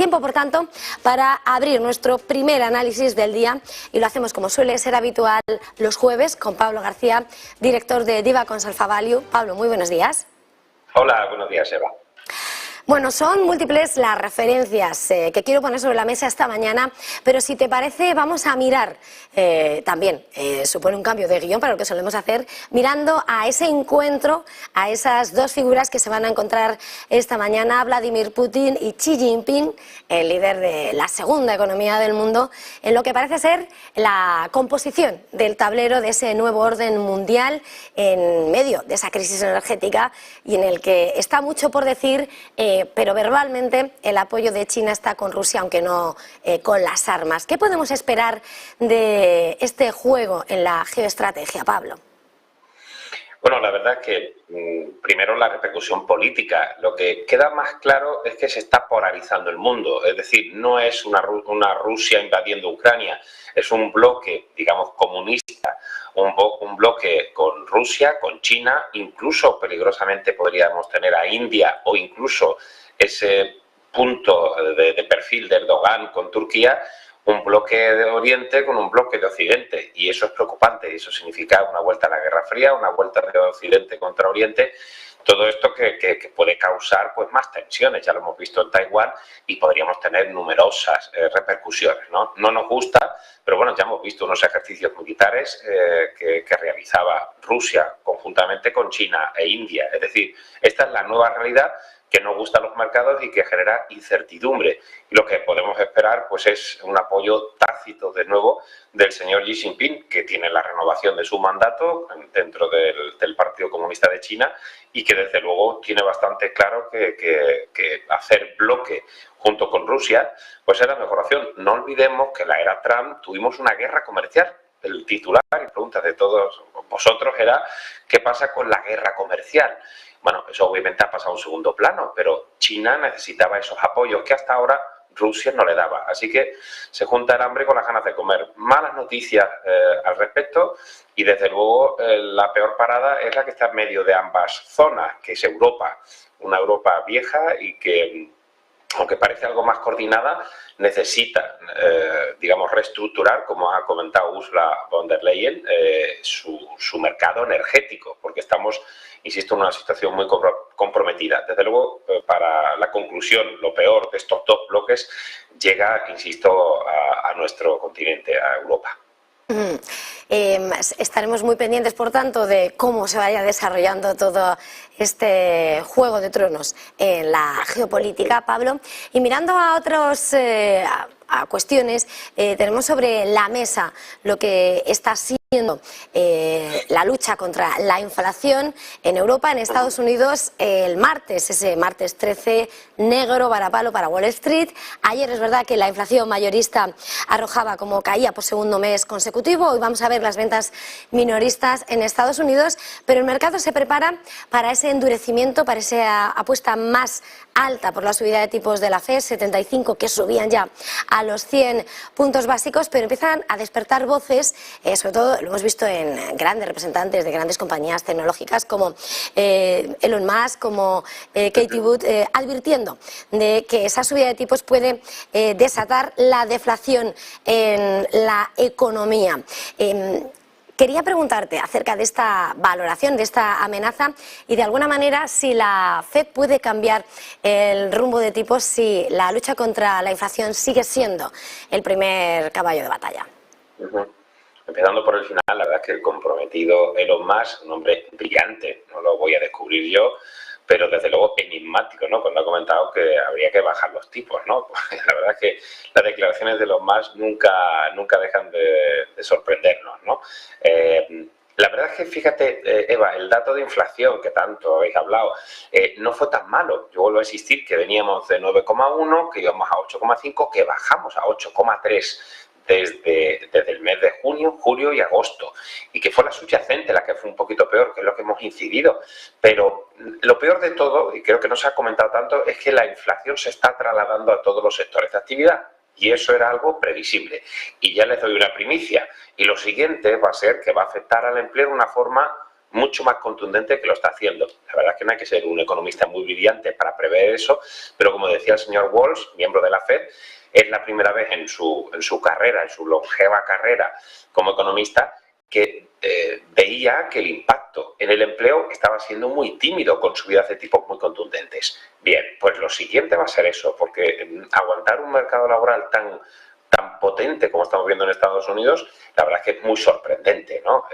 Tiempo, por tanto, para abrir nuestro primer análisis del día, y lo hacemos como suele ser habitual los jueves con Pablo García, director de Diva Consulta Value. Pablo, muy buenos días. Hola, buenos días, Eva. Bueno, son múltiples las referencias que quiero poner sobre la mesa esta mañana, pero si te parece vamos a mirar, también supone un cambio de guión para lo que solemos hacer, mirando a ese encuentro, a esas dos figuras que se van a encontrar esta mañana, Vladimir Putin y Xi Jinping, el líder de la segunda economía del mundo, en lo que parece ser la composición del tablero de ese nuevo orden mundial en medio de esa crisis energética y en el que está mucho por decir, pero verbalmente el apoyo de China está con Rusia, aunque no con las armas. ¿Qué podemos esperar de este juego en la geoestrategia, Pablo? Bueno, la verdad es que primero la repercusión política. Lo que queda más claro es que se está polarizando el mundo. Es decir, no es una Rusia invadiendo Ucrania, es un bloque, digamos, comunista, un bloque con Rusia, con China, incluso peligrosamente podríamos tener a India o incluso ese punto de perfil de Erdogan con Turquía, un bloque de Oriente con un bloque de Occidente, y eso es preocupante. Eso significa una vuelta a la Guerra Fría, una vuelta de Occidente contra Oriente. Todo esto que puede causar pues más tensiones, ya lo hemos visto en Taiwán, y podríamos tener numerosas repercusiones, ¿no? No nos gusta, pero bueno, ya hemos visto unos ejercicios militares que realizaba Rusia conjuntamente con China e India. Es decir, esta es la nueva realidad que no gusta a los mercados y que genera incertidumbre. Y lo que podemos esperar pues es un apoyo tácito de nuevo del señor Xi Jinping, que tiene la renovación de su mandato dentro del Partido Comunista de China y que desde luego tiene bastante claro que hacer bloque junto con Rusia pues es la mejor opción. No olvidemos que en la era Trump tuvimos una guerra comercial. El titular y pregunta de todos vosotros era ¿qué pasa con la guerra comercial? Bueno, eso obviamente ha pasado a un segundo plano, pero China necesitaba esos apoyos que hasta ahora Rusia no le daba. Así que se junta el hambre con las ganas de comer. Malas noticias al respecto, y desde luego la peor parada es la que está en medio de ambas zonas, que es Europa. Una Europa vieja y que, aunque parece algo más coordinada, necesita, digamos, reestructurar, como ha comentado Ursula von der Leyen, su mercado energético, porque estamos, insisto, en una situación muy comprometida. Desde luego, para la conclusión, lo peor de estos dos bloques llega, insisto, a nuestro continente, a Europa. Estaremos muy pendientes, por tanto, de cómo se vaya desarrollando todo este juego de tronos en la geopolítica, Pablo. Y mirando a otros a cuestiones, tenemos sobre la mesa lo que está siendo la lucha contra la inflación en Europa, en Estados Unidos, el martes, ese martes 13, negro varapalo para Wall Street. Ayer es verdad que la inflación mayorista arrojaba como caía por segundo mes consecutivo. Hoy vamos a ver las ventas minoristas en Estados Unidos, pero el mercado se prepara para ese endurecimiento, para esa apuesta más alta por la subida de tipos de la FED, 75, que subían ya a los 100 puntos básicos, pero empiezan a despertar voces, sobre todo lo hemos visto en grandes representantes de grandes compañías tecnológicas como Elon Musk, como Katie Wood, advirtiendo de que esa subida de tipos puede desatar la deflación en la economía. Quería preguntarte acerca de esta valoración, de esta amenaza y de alguna manera si la FED puede cambiar el rumbo de tipos, si la lucha contra la inflación sigue siendo el primer caballo de batalla. Empezando por el final, la verdad es que el comprometido Elon Musk, un hombre brillante, no lo voy a descubrir yo, pero desde luego enigmático, ¿no? Cuando ha comentado que habría que bajar los tipos, ¿no? La verdad es que las declaraciones de Elon Musk nunca dejan de sorprendernos, ¿no? La verdad es que, fíjate, Eva, el dato de inflación que tanto habéis hablado no fue tan malo. Yo vuelvo a insistir que veníamos de 9,1, que íbamos a 8,5, que bajamos a 8,3 desde el mes de junio, julio y agosto, y que fue la subyacente la que fue un poquito peor, que es lo que hemos incidido. Pero lo peor de todo, y creo que no se ha comentado tanto, es que la inflación se está trasladando a todos los sectores de actividad. Y eso era algo previsible. Y ya les doy una primicia. Y lo siguiente va a ser que va a afectar al empleo de una forma mucho más contundente que lo está haciendo. La verdad es que no hay que ser un economista muy brillante para prever eso, pero como decía el señor Walsh, miembro de la FED, es la primera vez en su carrera, en su longeva carrera como economista, que veía que el impacto en el empleo estaba siendo muy tímido con subidas de tipos muy contundentes. Bien, pues lo siguiente va a ser eso, porque aguantar un mercado laboral tan potente como estamos viendo en Estados Unidos, la verdad es que es muy sorprendente, ¿no?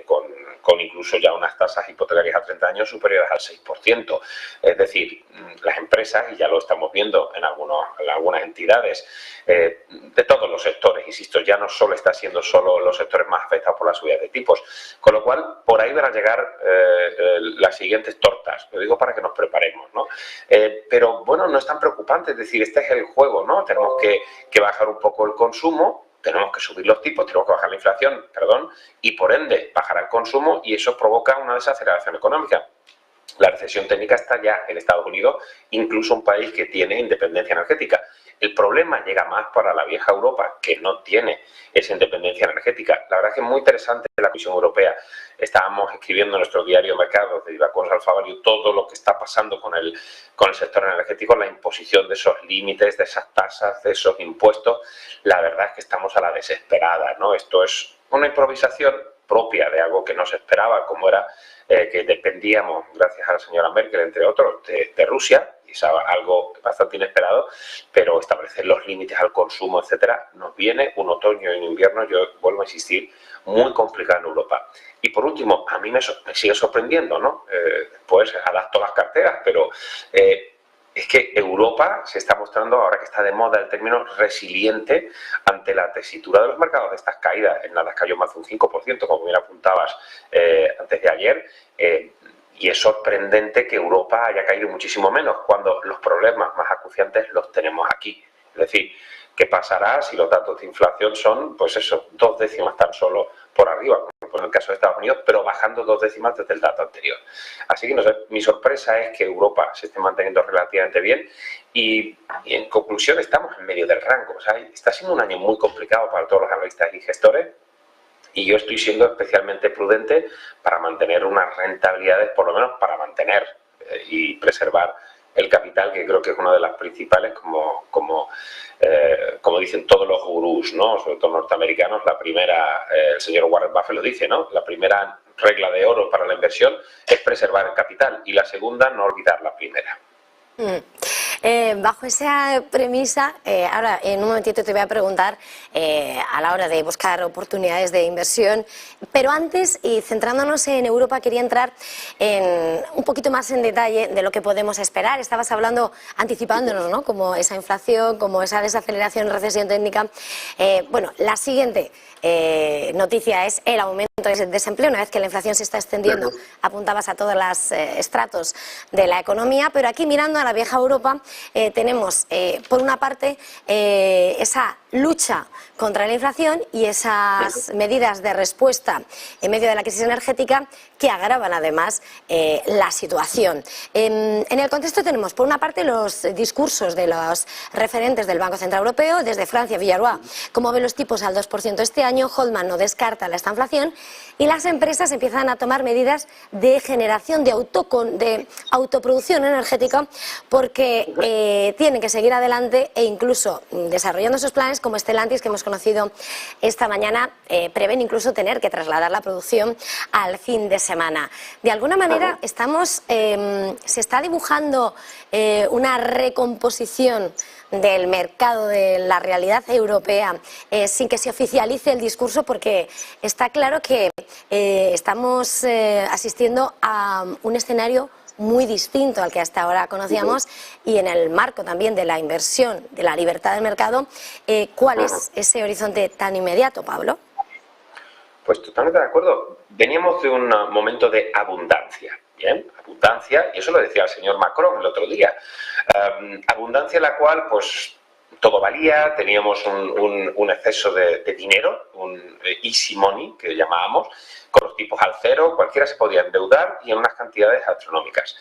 Con incluso ya unas tasas hipotecarias a 30 años superiores al 6%. Es decir, las empresas, y ya lo estamos viendo en algunas entidades, de todos los sectores, insisto, ya no solo está siendo solo los sectores más afectados por las subidas de tipos, con lo cual por ahí van a llegar las siguientes tortas, lo digo para que nos preparemos, ¿no? Pero bueno, no es tan preocupante, es decir, este es el juego, ¿no? Tenemos que bajar un poco el consumo, tenemos que subir los tipos, tenemos que bajar la inflación, perdón, y por ende bajará el consumo y eso provoca una desaceleración económica. La recesión técnica está ya en Estados Unidos, incluso un país que tiene independencia energética. El problema llega más para la vieja Europa, que no tiene esa independencia energética. La verdad es que es muy interesante la Comisión Europea. Estábamos escribiendo en nuestro diario Mercados de Ibacons Alfa Value todo lo que está pasando con el sector energético, la imposición de esos límites, de esas tasas, de esos impuestos. La verdad es que estamos a la desesperada, ¿no? Esto es una improvisación propia de algo que no se esperaba, como era que dependíamos, gracias a la señora Merkel, entre otros, de Rusia, y es algo bastante inesperado, pero establecer los límites al consumo, etcétera, nos viene un otoño y un invierno, yo vuelvo a insistir, muy complicado en Europa. Y por último, a mí me sigue sorprendiendo, ¿no? Después adapto las carteras, pero es que Europa se está mostrando, ahora que está de moda el término, resiliente ante la tesitura de los mercados de estas caídas. En nada cayó más de un 5%, como bien apuntabas antes de ayer, y es sorprendente que Europa haya caído muchísimo menos cuando los problemas más acuciantes los tenemos aquí. Es decir, ¿qué pasará si los datos de inflación son, pues eso, 2 décimas tan solo por arriba, como en el caso de Estados Unidos, pero bajando 2 décimas desde el dato anterior? Así que no sé, mi sorpresa es que Europa se esté manteniendo relativamente bien y en conclusión estamos en medio del rango. O sea, está siendo un año muy complicado para todos los analistas y gestores. Y yo estoy siendo especialmente prudente para mantener unas rentabilidades, por lo menos para mantener y preservar el capital, que creo que es una de las principales, como dicen todos los gurús, ¿no? Sobre todo norteamericanos. La primera, el señor Warren Buffett lo dice, ¿no? La primera regla de oro para la inversión es preservar el capital y la segunda, no olvidar la primera. Bajo esa premisa, ahora en un momentito te voy a preguntar a la hora de buscar oportunidades de inversión, pero antes, y centrándonos en Europa, quería entrar un poquito más en detalle de lo que podemos esperar. Estabas hablando, anticipándonos, ¿no? Como esa inflación, como esa desaceleración, recesión técnica. Bueno, la siguiente noticia es el aumento del desempleo, una vez que la inflación se está extendiendo, apuntabas a todos los estratos de la economía, pero aquí mirando a la vieja Europa tenemos por una parte esa lucha contra la inflación y esas medidas de respuesta en medio de la crisis energética que agravan además la situación. En el contexto tenemos por una parte los discursos de los referentes del Banco Central Europeo, desde Francia, Villarroa, como ven los tipos al 2% este año, Goldman no descarta esta inflación y las empresas empiezan a tomar medidas de generación de autoproducción energética porque tienen que seguir adelante e incluso desarrollando esos planes como Stellantis que hemos conocido esta mañana prevén incluso tener que trasladar la producción al fin de semana. De alguna manera se está dibujando una recomposición del mercado, de la realidad europea, sin que se oficialice el discurso, porque está claro que estamos asistiendo a un escenario muy distinto al que hasta ahora conocíamos y en el marco también de la inversión, de la libertad del mercado, ¿cuál es ese horizonte tan inmediato, Pablo? Pues totalmente de acuerdo. Veníamos de un momento de abundancia, ¿bien? Abundancia, y eso lo decía el señor Macron el otro día. Abundancia en la cual, pues, todo valía, teníamos un exceso de dinero, un easy money que llamábamos, con los tipos al cero, cualquiera se podía endeudar y en unas cantidades astronómicas.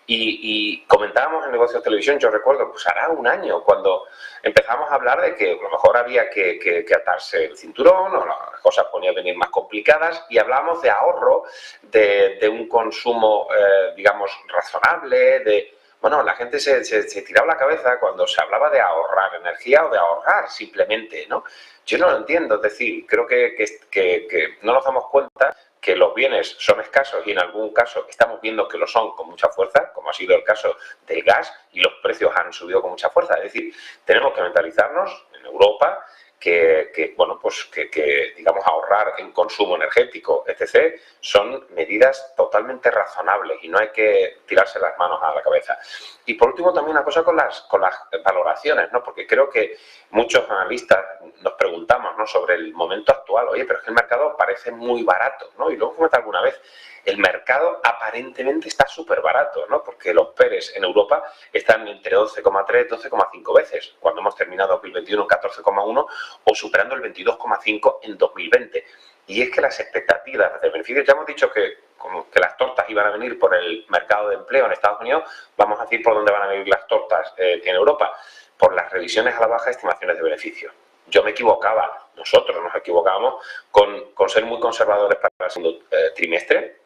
Y comentábamos en Negocios de Televisión, yo recuerdo, pues hará un año, cuando empezamos a hablar de que a lo mejor había que atarse el cinturón, o las cosas podían venir más complicadas, y hablábamos de ahorro, de un consumo, digamos, razonable, bueno, la gente se tiraba la cabeza cuando se hablaba de ahorrar energía o de ahorrar simplemente, ¿no? Yo no lo entiendo, es decir, creo que no nos damos cuenta que los bienes son escasos y en algún caso estamos viendo que lo son con mucha fuerza, como ha sido el caso del gas, y los precios han subido con mucha fuerza. Es decir, tenemos que mentalizarnos en Europa bueno, pues digamos, ahorrar en consumo energético, etc., son medidas totalmente razonables y no hay que tirarse las manos a la cabeza. Y por último, también una cosa con las valoraciones, ¿no? Porque creo que muchos analistas nos preguntamos, ¿no?, sobre el momento actual. Oye, pero es que el mercado parece muy barato, ¿no? Y luego comenté alguna vez, el mercado aparentemente está súper barato, ¿no? Porque los PERES en Europa están entre 12,3 y 12,5 veces, cuando hemos terminado 2021 en 14,1 o superando el 22,5 en 2020. Y es que las expectativas de beneficios, ya hemos dicho que las tortas iban a venir por el mercado de empleo en Estados Unidos, vamos a decir por dónde van a venir las tortas en Europa, por las revisiones a la baja de estimaciones de beneficios. Yo me equivocaba, nosotros nos equivocábamos con ser muy conservadores para el segundo trimestre,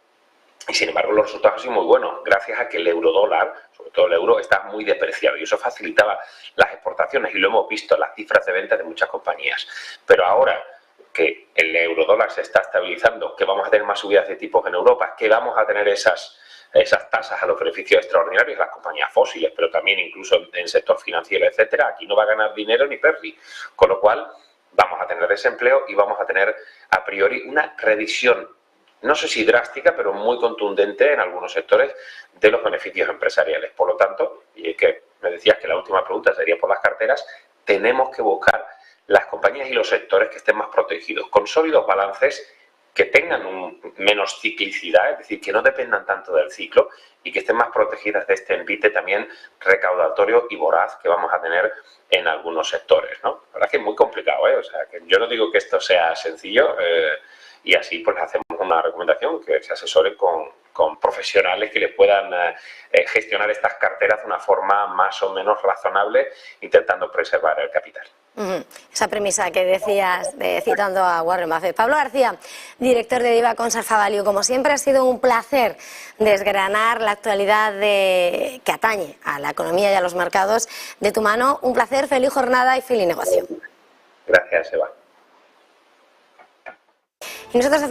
y sin embargo los resultados han sido muy buenos, gracias a que el euro-dólar, sobre todo el euro, está muy depreciado y eso facilitaba las exportaciones y lo hemos visto en las cifras de venta de muchas compañías. Pero ahora que el euro-dólar se está estabilizando, que vamos a tener más subidas de tipos en Europa, que vamos a tener esas tasas a los beneficios extraordinarios de las compañías fósiles, pero también incluso en el sector financiero, etcétera, aquí no va a ganar dinero ni Perry, con lo cual vamos a tener desempleo y vamos a tener a priori una revisión, no sé si drástica, pero muy contundente en algunos sectores de los beneficios empresariales. Por lo tanto, y es que me decías que la última pregunta sería por las carteras, tenemos que buscar las compañías y los sectores que estén más protegidos, con sólidos balances, que tengan menos ciclicidad, es decir, que no dependan tanto del ciclo y que estén más protegidas de este envite también recaudatorio y voraz que vamos a tener en algunos sectores, ¿no? La verdad es que es muy complicado, ¿eh? O sea, que yo no digo que esto sea sencillo, y así pues hacemos una recomendación, que se asesore con profesionales que le puedan gestionar estas carteras de una forma más o menos razonable, intentando preservar el capital. Esa premisa que decías, citando a Warren Buffett. Pablo García, director de Diva Conserva Value, como siempre ha sido un placer desgranar la actualidad que atañe a la economía y a los mercados de tu mano. Un placer, feliz jornada y feliz negocio. Gracias, Eva. Y nosotros hacemos